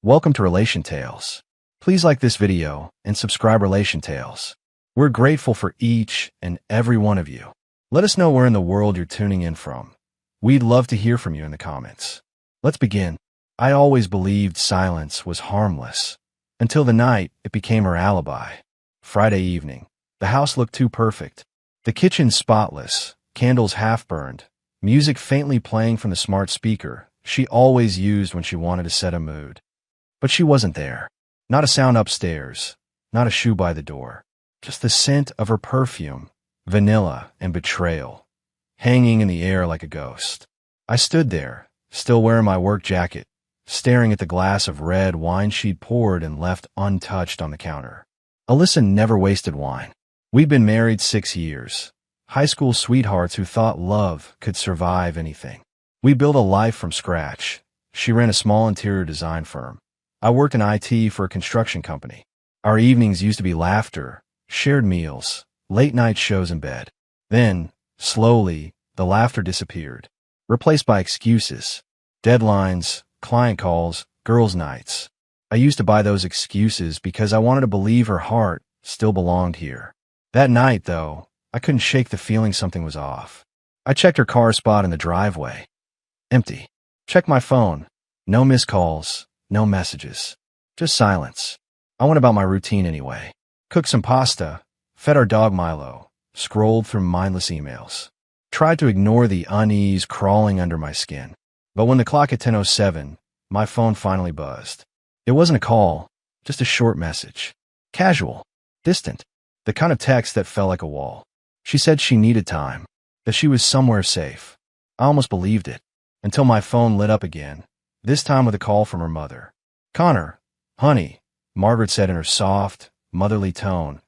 Welcome to Relation Tales. Please like this video and subscribe Relation Tales. We're grateful for each and every one of you. Let us know where in the world you're tuning in from. We'd love to hear from you in the comments. Let's begin. I always believed silence was harmless, until the night it became her alibi. Friday evening. The house looked too perfect. The kitchen spotless, candles half-burned, music faintly playing from the smart speaker she always used when she wanted to set a mood. But she wasn't there. Not a sound upstairs, not a shoe by the door. Just the scent of her perfume, vanilla and betrayal, hanging in the air like a ghost. I stood there, still wearing my work jacket, staring at the glass of red wine she'd poured and left untouched on the counter. Alyssa never wasted wine. We'd been married 6 years. High school sweethearts who thought love could survive anything. We built a life from scratch. She ran a small interior design firm. I worked in IT for a construction company. Our evenings used to be laughter, shared meals, late-night shows in bed. Then, slowly, the laughter disappeared, replaced by excuses, deadlines, client calls, girls' nights. I used to buy those excuses because I wanted to believe her heart still belonged here. That night, though, I couldn't shake the feeling something was off. I checked her car spot in the driveway. Empty. Checked my phone. No missed calls. No messages. Just silence. I went about my routine anyway. Cooked some pasta, fed our dog Milo, scrolled through mindless emails. Tried to ignore the unease crawling under my skin. But when the clock hit 10:07, my phone finally buzzed. It wasn't a call, just a short message. Casual. Distant. The kind of text that felt like a wall. She said she needed time, that she was somewhere safe. I almost believed it, until my phone lit up again. This time with a call from her mother. "Connor, honey," Margaret said in her soft, motherly tone,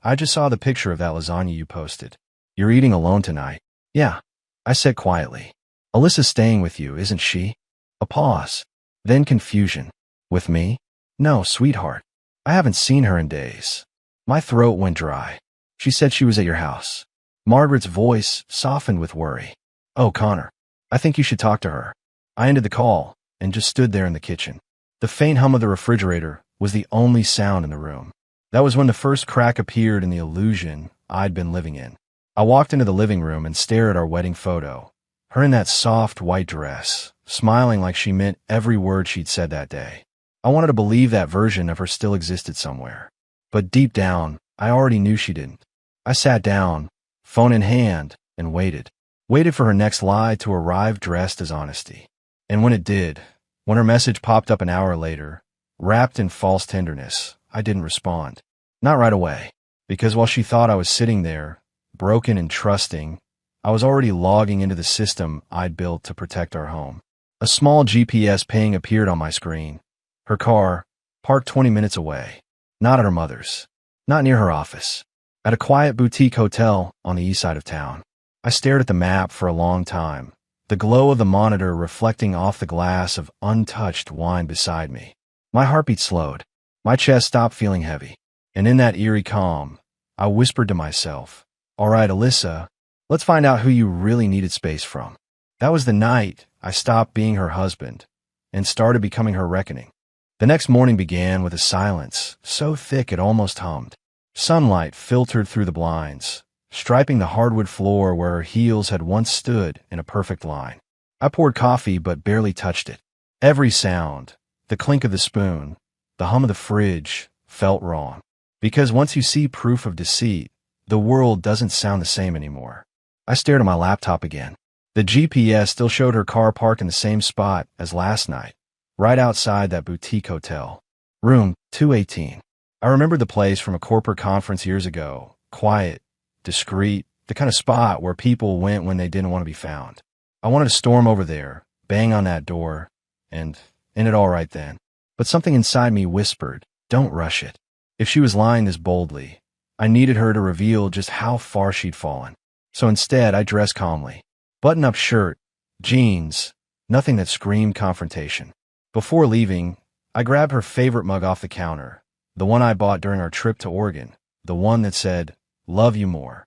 "I just saw the picture of that lasagna you posted. You're eating alone tonight." "Yeah," I said quietly. "Alyssa's staying with you, isn't she?" A pause. Then confusion. "With me?" "No, sweetheart. I haven't seen her in days." My throat went dry. "She said she was at your house." Margaret's voice softened with worry. "Oh, Connor, I think you should talk to her." I ended the call and just stood there in the kitchen. The faint hum of the refrigerator was the only sound in the room. That was when the first crack appeared in the illusion I'd been living in. I walked into the living room and stared at our wedding photo, her in that soft white dress, smiling like she meant every word she'd said that day. I wanted to believe that version of her still existed somewhere. But deep down, I already knew she didn't. I sat down, phone in hand, and waited. Waited for her next lie to arrive dressed as honesty. And when it did, when her message popped up an hour later, wrapped in false tenderness, I didn't respond. Not right away, because while she thought I was sitting there, broken and trusting, I was already logging into the system I'd built to protect our home. A small GPS ping appeared on my screen. Her car, parked 20 minutes away. Not at her mother's. Not near her office. At a quiet boutique hotel on the east side of town. I stared at the map for a long time, the glow of the monitor reflecting off the glass of untouched wine beside me. My heartbeat slowed. My chest stopped feeling heavy. And in that eerie calm, I whispered to myself, "All right, Alyssa, let's find out who you really needed space from." That was the night I stopped being her husband and started becoming her reckoning. The next morning began with a silence so thick it almost hummed. Sunlight filtered through the blinds, striping the hardwood floor where her heels had once stood in a perfect line. I poured coffee but barely touched it. Every sound, the clink of the spoon, the hum of the fridge, felt wrong. Because once you see proof of deceit, the world doesn't sound the same anymore. I stared at my laptop again. The GPS still showed her car parked in the same spot as last night, right outside that boutique hotel. Room 218. I remembered the place from a corporate conference years ago. Quiet, discreet, the kind of spot where people went when they didn't want to be found. I wanted to storm over there, bang on that door, and end it all right then. But something inside me whispered, don't rush it. If she was lying this boldly, I needed her to reveal just how far she'd fallen. So instead, I dressed calmly. Button-up shirt, jeans, nothing that screamed confrontation. Before leaving, I grabbed her favorite mug off the counter, the one I bought during our trip to Oregon, the one that said, "Love you more."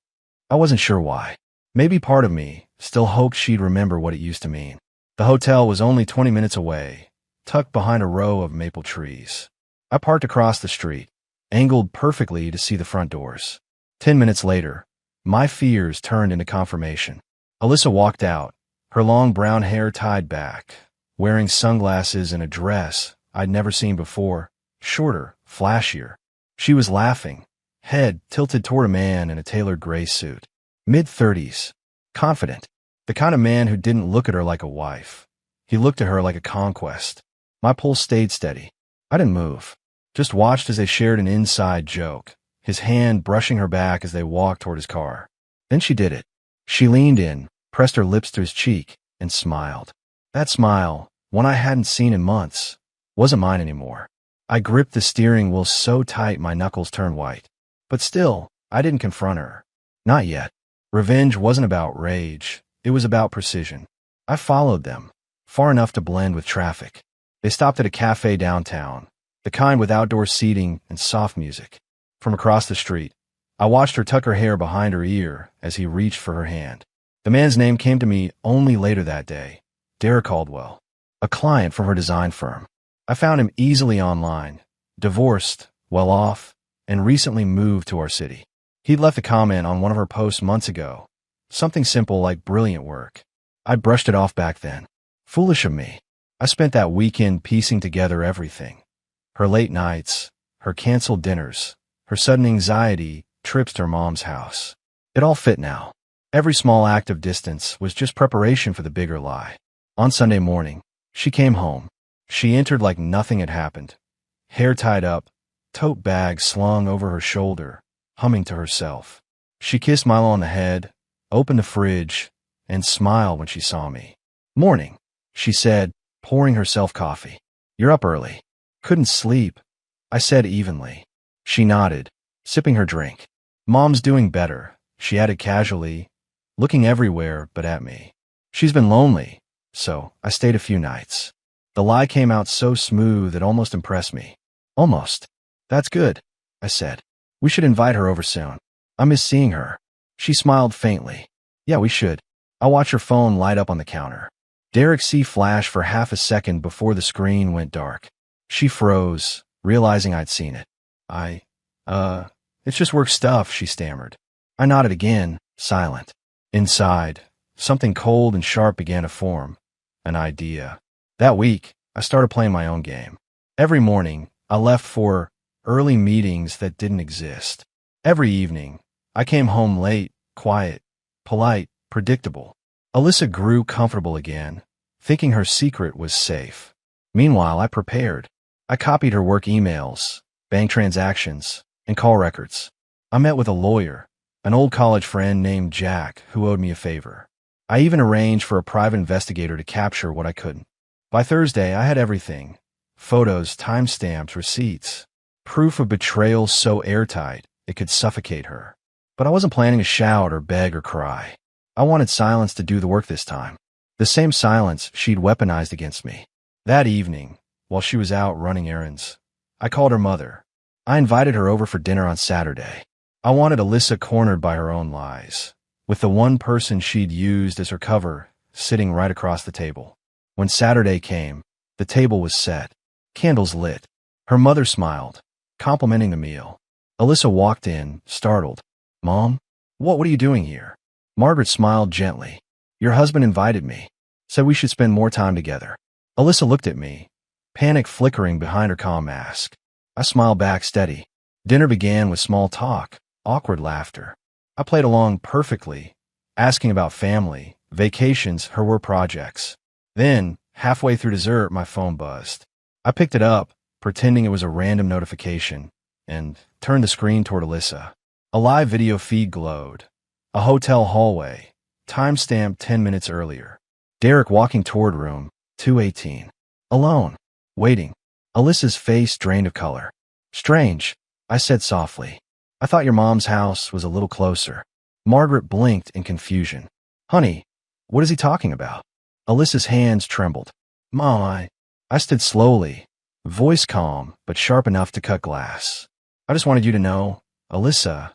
I wasn't sure why. Maybe part of me still hoped she'd remember what it used to mean. The hotel was only 20 minutes away, tucked behind a row of maple trees. I parked across the street, angled perfectly to see the front doors. 10 minutes later, my fears turned into confirmation. Alyssa walked out, her long brown hair tied back, wearing sunglasses and a dress I'd never seen before, shorter, flashier. She was laughing, head tilted toward a man in a tailored gray suit. Mid-30s, confident, the kind of man who didn't look at her like a wife. He looked at her like a conquest. My pulse stayed steady. I didn't move, just watched as they shared an inside joke, his hand brushing her back as they walked toward his car. Then she did it. She leaned in, pressed her lips to his cheek, and smiled. That smile, one I hadn't seen in months, wasn't mine anymore. I gripped the steering wheel so tight my knuckles turned white. But still, I didn't confront her. Not yet. Revenge wasn't about rage. It was about precision. I followed them, far enough to blend with traffic. They stopped at a cafe downtown, the kind with outdoor seating and soft music. From across the street, I watched her tuck her hair behind her ear as he reached for her hand. The man's name came to me only later that day, Derek Caldwell, a client from her design firm. I found him easily online, divorced, well off, and recently moved to our city. He'd left a comment on one of her posts months ago, something simple like brilliant work. I brushed it off back then. Foolish of me. I spent that weekend piecing together everything. Her late nights, her canceled dinners, her sudden anxiety, trips to her mom's house. It all fit now. Every small act of distance was just preparation for the bigger lie. On Sunday morning, she came home. She entered like nothing had happened. Hair tied up, tote bag slung over her shoulder, humming to herself. She kissed Milo on the head, opened the fridge, and smiled when she saw me. "Morning," she said, pouring herself coffee. "You're up early." "Couldn't sleep," I said evenly. She nodded, sipping her drink. "Mom's doing better," she added casually, looking everywhere but at me. "She's been lonely, so I stayed a few nights." The lie came out so smooth it almost impressed me. "Almost. That's good," I said. "We should invite her over soon. I miss seeing her." She smiled faintly. "Yeah, we should." I watched her phone light up on the counter. Derek C. flashed for half a second before the screen went dark. She froze, realizing I'd seen it. It's just work stuff," she stammered. I nodded again, silent. Inside, something cold and sharp began to form. An idea. That week, I started playing my own game. Every morning, I left for early meetings that didn't exist. Every evening, I came home late, quiet, polite, predictable. Alyssa grew comfortable again, thinking her secret was safe. Meanwhile, I prepared. I copied her work emails, bank transactions, and call records. I met with a lawyer, an old college friend named Jack, who owed me a favor. I even arranged for a private investigator to capture what I couldn't. By Thursday, I had everything. Photos, timestamps, receipts. Proof of betrayal so airtight, it could suffocate her. But I wasn't planning to shout or beg or cry. I wanted silence to do the work this time. The same silence she'd weaponized against me. That evening, while she was out running errands, I called her mother. I invited her over for dinner on Saturday. I wanted Alyssa cornered by her own lies, with the one person she'd used as her cover sitting right across the table. When Saturday came, the table was set, candles lit. Her mother smiled, complimenting the meal. Alyssa walked in, startled. "Mom? What are you doing here?" Margaret smiled gently. "Your husband invited me, said we should spend more time together." Alyssa looked at me, panic flickering behind her calm mask. I smiled back steady. Dinner began with small talk, awkward laughter. I played along perfectly, asking about family, vacations, her work projects. Then, halfway through dessert, my phone buzzed. I picked it up, pretending it was a random notification, and turned the screen toward Alyssa. A live video feed glowed. A hotel hallway, timestamped 10 minutes earlier. Derek walking toward room 218. Alone, waiting. Alyssa's face drained of color. "Strange," I said softly. "I thought your mom's house was a little closer." Margaret blinked in confusion. "Honey, what is he talking about?" Alyssa's hands trembled. "Mom, I stood slowly, voice calm but sharp enough to cut glass. "I just wanted you to know, Alyssa,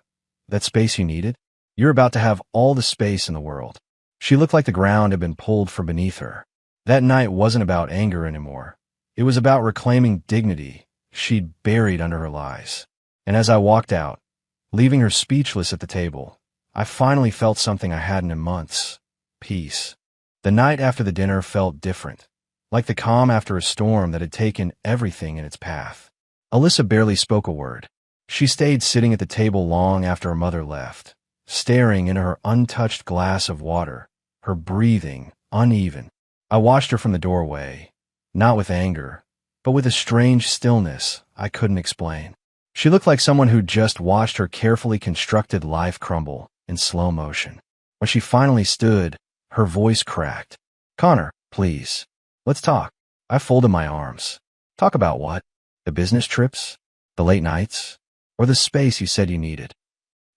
that space you needed. You're about to have all the space in the world." She looked like the ground had been pulled from beneath her. That night wasn't about anger anymore. It was about reclaiming dignity she'd buried under her lies. And as I walked out, leaving her speechless at the table, I finally felt something I hadn't in months: peace. The night after the dinner felt different, like the calm after a storm that had taken everything in its path. Alyssa barely spoke a word. She stayed sitting at the table long after her mother left, staring into her untouched glass of water, her breathing uneven. I watched her from the doorway, not with anger, but with a strange stillness I couldn't explain. She looked like someone who'd just watched her carefully constructed life crumble in slow motion. When she finally stood, her voice cracked. "Connor, please. Let's talk." I folded my arms. "Talk about what? The business trips? The late nights? Or the space you said you needed?"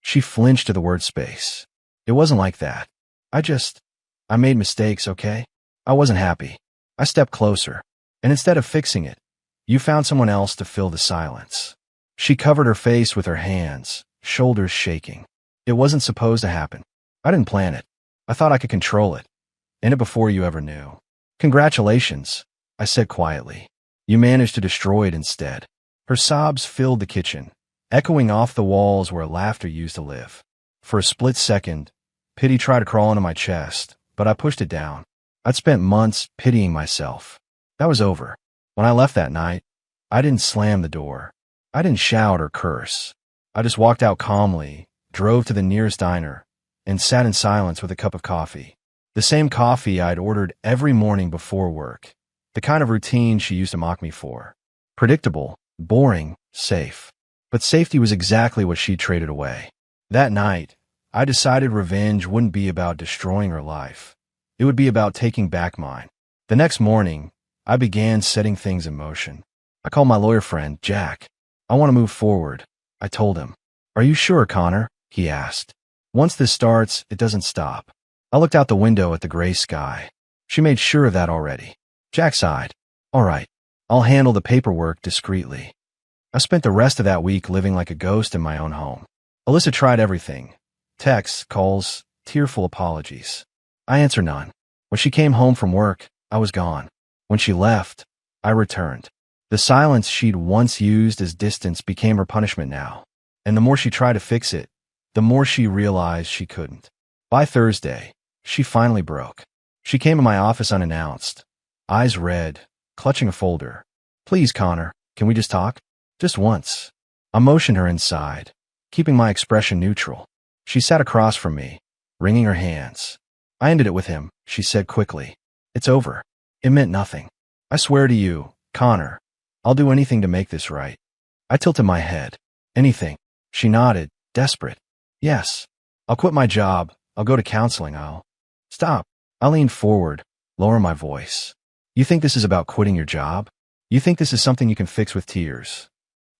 She flinched to the word space. "It wasn't like that. I made mistakes, okay? I wasn't happy. I stepped closer. And instead of fixing it, you found someone else to fill the silence." She covered her face with her hands, shoulders shaking. "It wasn't supposed to happen. I didn't plan it. I thought I could control it. End it before you ever knew." "Congratulations," I said quietly. "You managed to destroy it instead." Her sobs filled the kitchen, echoing off the walls where laughter used to live. For a split second, pity tried to crawl into my chest, but I pushed it down. I'd spent months pitying myself. That was over. When I left that night, I didn't slam the door. I didn't shout or curse. I just walked out calmly, drove to the nearest diner, and sat in silence with a cup of coffee. The same coffee I'd ordered every morning before work. The kind of routine she used to mock me for. Predictable, boring, safe. But safety was exactly what she traded away. That night, I decided revenge wouldn't be about destroying her life. It would be about taking back mine. The next morning, I began setting things in motion. I called my lawyer friend, Jack. "I want to move forward," I told him. "Are you sure, Connor?" he asked. "Once this starts, it doesn't stop." I looked out the window at the gray sky. She made sure of that already. Jack sighed. "All right, I'll handle the paperwork discreetly." I spent the rest of that week living like a ghost in my own home. Alyssa tried everything. Texts, calls, tearful apologies. I answered none. When she came home from work, I was gone. When she left, I returned. The silence she'd once used as distance became her punishment now. And the more she tried to fix it, the more she realized she couldn't. By Thursday, she finally broke. She came to my office unannounced, eyes red, clutching a folder. "Please, Connor, can we just talk? Just once." I motioned her inside, keeping my expression neutral. She sat across from me, wringing her hands. "I ended it with him," she said quickly. "It's over. It meant nothing. I swear to you, Connor, I'll do anything to make this right." I tilted my head. "Anything?" She nodded, desperate. "Yes. I'll quit my job. I'll go to counseling. I'll..." "Stop." I leaned forward, lower my voice. "You think this is about quitting your job? You think this is something you can fix with tears?"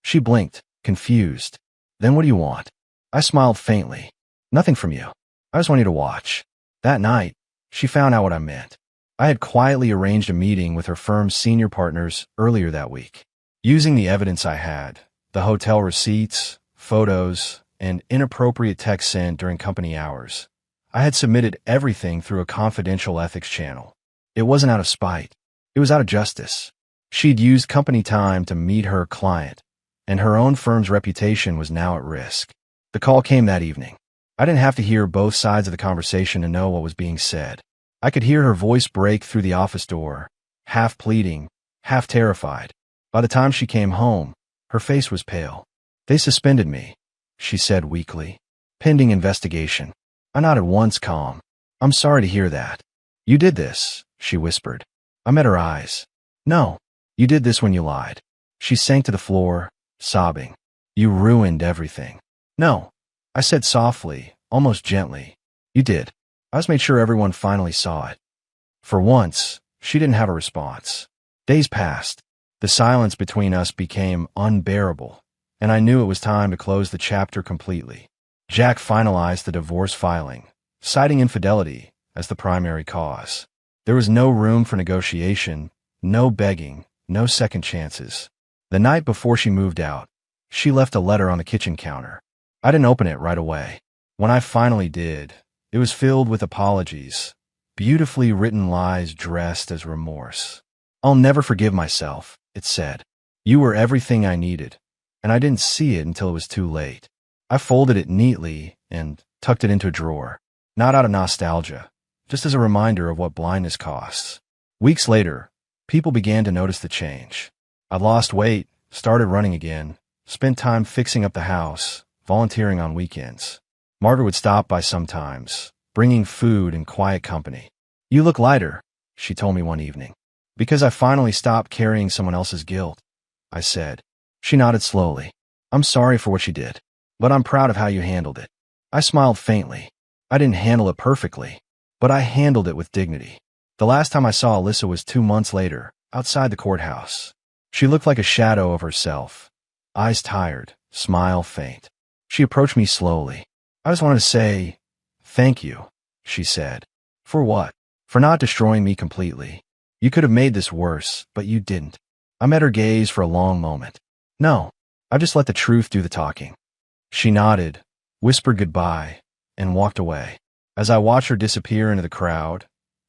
She blinked, confused. "Then what do you want?" I smiled faintly. "Nothing from you. I just want you to watch." That night, she found out what I meant. I had quietly arranged a meeting with her firm's senior partners earlier that week. Using the evidence I had, the hotel receipts, photos, and inappropriate texts sent during company hours, I had submitted everything through a confidential ethics channel. It wasn't out of spite. It was out of justice. She'd used company time to meet her client, and her own firm's reputation was now at risk. The call came that evening. I didn't have to hear both sides of the conversation to know what was being said. I could hear her voice break through the office door, half pleading, half terrified. By the time she came home, her face was pale. "They suspended me," she said weakly. "Pending investigation." I nodded once, calm. "I'm sorry to hear that." "You did this," she whispered. I met her eyes. "No, you did this when you lied." She sank to the floor, sobbing. "You ruined everything." "No," I said softly, almost gently. "You did. I just made sure everyone finally saw it." For once, she didn't have a response. Days passed. The silence between us became unbearable, and I knew it was time to close the chapter completely. Jack finalized the divorce filing, citing infidelity as the primary cause. There was no room for negotiation, no begging, no second chances. The night before she moved out, she left a letter on the kitchen counter. I didn't open it right away. When I finally did, it was filled with apologies, beautifully written lies dressed as remorse. I'll never forgive myself, it said. You were everything I needed, and I didn't see it until it was too late. I folded it neatly and tucked it into a drawer, not out of nostalgia, just as a reminder of what blindness costs. Weeks later, people began to notice the change. I lost weight, started running again, spent time fixing up the house, volunteering on weekends. Margaret would stop by sometimes, bringing food and quiet company. You look lighter, she told me one evening. Because I finally stopped carrying someone else's guilt, I said. She nodded slowly. I'm sorry for what she did, but I'm proud of how you handled it. I smiled faintly. I didn't handle it perfectly, but I handled it with dignity. The last time I saw Alyssa was 2 months later, outside the courthouse. She looked like a shadow of herself. Eyes tired, smile faint. She approached me slowly. I just wanted to say, thank you, she said. For what? For not destroying me completely. You could have made this worse, but you didn't. I met her gaze for a long moment. No, I just let the truth do the talking. She nodded, whispered goodbye, and walked away. As I watched her disappear into the crowd,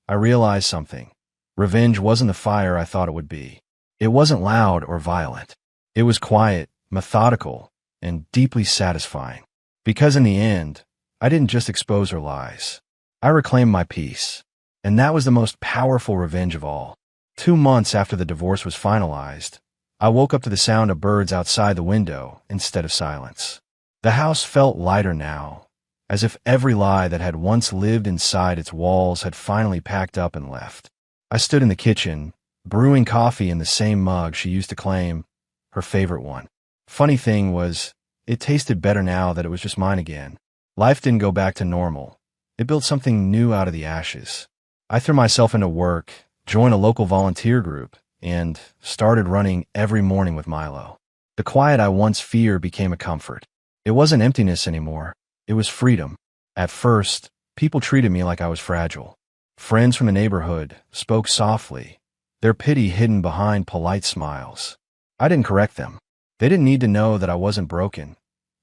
I realized something. Revenge wasn't the fire I thought it would be. It wasn't loud or violent. It was quiet, methodical, and deeply satisfying. Because in the end, I didn't just expose her lies. I reclaimed my peace. And that was the most powerful revenge of all. 2 months after the divorce was finalized, I woke up to the sound of birds outside the window instead of silence. The house felt lighter now, as if every lie that had once lived inside its walls had finally packed up and left. I stood in the kitchen, brewing coffee in the same mug she used to claim, her favorite one. Funny thing was, it tasted better now that it was just mine again. Life didn't go back to normal. It built something new out of the ashes. I threw myself into work, joined a local volunteer group, and started running every morning with Milo. The quiet I once feared became a comfort. It wasn't emptiness anymore. It was freedom. At first, people treated me like I was fragile. Friends from the neighborhood spoke softly, their pity hidden behind polite smiles. I didn't correct them. They didn't need to know that I wasn't broken.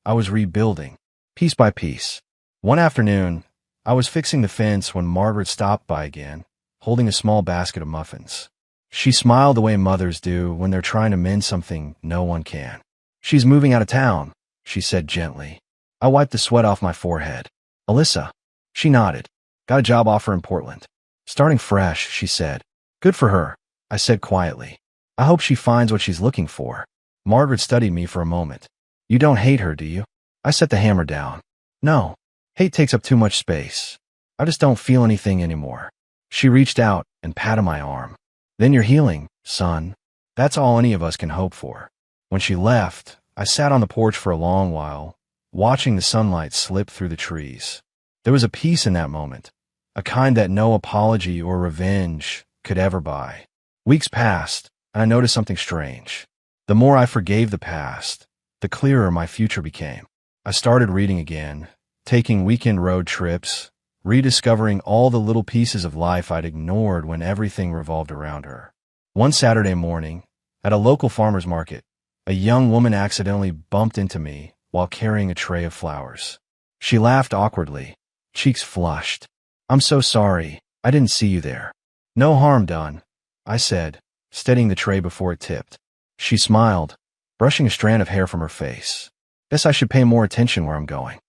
I was rebuilding, piece by piece. One afternoon, I was fixing the fence when Margaret stopped by again, holding a small basket of muffins. She smiled the way mothers do when they're trying to mend something no one can. She's moving out of town, she said gently. I wiped the sweat off my forehead. Alyssa. She nodded. Got a job offer in Portland. Starting fresh, she said. Good for her, I said quietly. I hope she finds what she's looking for. Margaret studied me for a moment. You don't hate her, do you? I set the hammer down. No. Hate takes up too much space. I just don't feel anything anymore. She reached out and patted my arm. Then you're healing, son. That's all any of us can hope for. When she left, I sat on the porch for a long while, watching the sunlight slip through the trees. There was a peace in that moment, a kind that no apology or revenge could ever buy. Weeks passed, and I noticed something strange. The more I forgave the past, the clearer my future became. I started reading again, taking weekend road trips, rediscovering all the little pieces of life I'd ignored when everything revolved around her. One Saturday morning, at a local farmer's market, a young woman accidentally bumped into me while carrying a tray of flowers. She laughed awkwardly, cheeks flushed. I'm so sorry, I didn't see you there. No harm done, I said, steadying the tray before it tipped. She smiled, brushing a strand of hair from her face. Guess I should pay more attention where I'm going.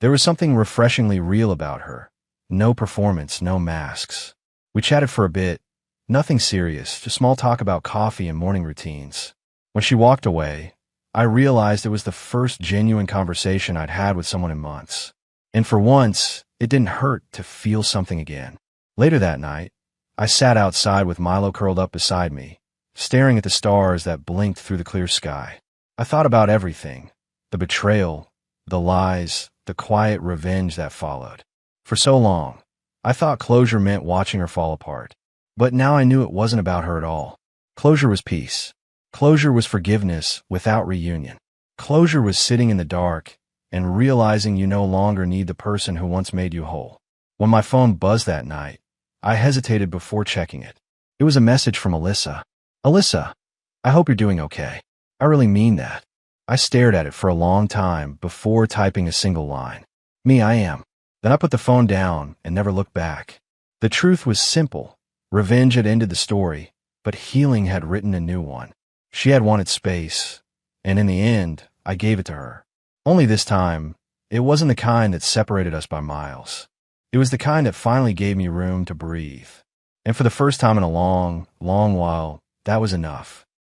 There was something refreshingly real about her. No performance, no masks. We chatted for a bit. Nothing serious, just small talk about coffee and morning routines. When she walked away, I realized it was the first genuine conversation I'd had with someone in months. And for once, it didn't hurt to feel something again. Later that night, I sat outside with Milo curled up beside me, staring at the stars that blinked through the clear sky. I thought about everything. The betrayal, the lies, the quiet revenge that followed. For so long, I thought closure meant watching her fall apart. But now I knew it wasn't about her at all. Closure was peace. Closure was forgiveness without reunion. Closure was sitting in the dark and realizing you no longer need the person who once made you whole. When my phone buzzed that night, I hesitated before checking it. It was a message from Alyssa. Alyssa, I hope you're doing okay. I really mean that. I stared at it for a long time before typing a single line. Me, I am. Then I put the phone down and never looked back. The truth was simple. Revenge had ended the story, but healing had written a new one. She had wanted space, and in the end, I gave it to her. Only this time, it wasn't the kind that separated us by miles. It was the kind that finally gave me room to breathe. And for the first time in a long, long while, that was enough.